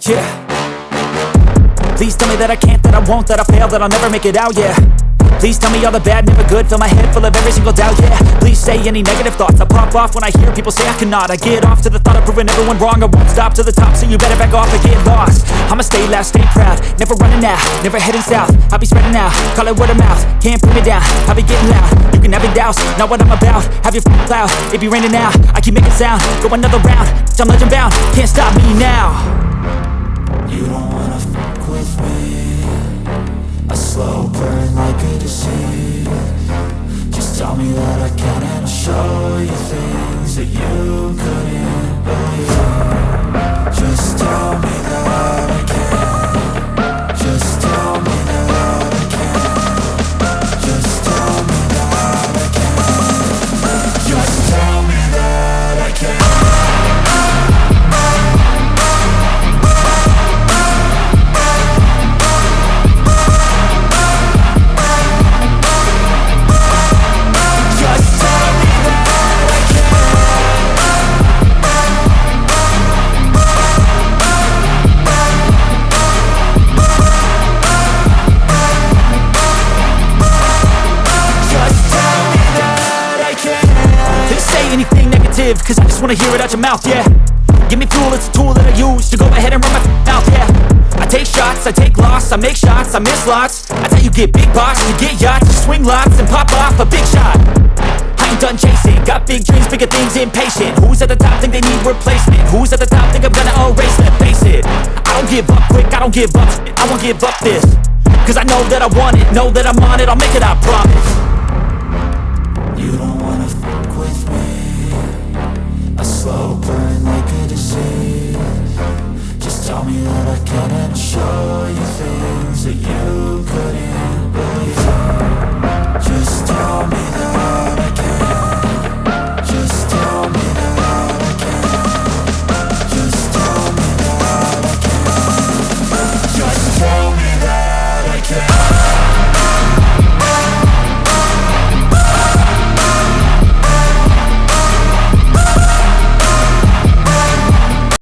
Yeah. Please tell me that I can't, that I won't, that I fail, that I'll never make it out, yeah. Please tell me all the bad, never good, fill my head full of every single doubt, yeah. Please say any negative thoughts, I pop off when I hear people say I cannot. I get off to the thought of proving everyone wrong, I won't stop to the top, so you better back off and get lost. I'ma stay loud, stay proud, never running out, never heading south. I'll be spreading out, call it word of mouth, can't put me down, I'll be getting loud. You can have your doubts, not what I'm about, have your cloud, it be raining now, I keep making sound, go another round, I'm legend bound, can't stop me now. You don't wanna fuck with me, a slow burn like a disease. Just tell me that I can and I'll show you things that you couldn't believe. Just tell me that I can. Just tell me that I can. Just tell me that I can. Just tell me that I can. Cause I just wanna hear it out your mouth, yeah. Give me fuel, it's a tool that I use to go ahead and run my mouth, yeah. I take shots, I take loss, I make shots, I miss lots. That's how you get big box, you get yachts, you swing lots and pop off a big shot. I ain't done chasing, got big dreams, bigger things, impatient. Who's at the top think they need replacement? Who's at the top think I'm gonna erase them? Face it, I don't give up quick, I don't give up shit, I won't give up this. Cause I know that I want it, know that I'm on it, I'll make it, I promise. You don't wanna fuck with me, a slow burn like a disease. Just tell me that I can and I'll show you things that you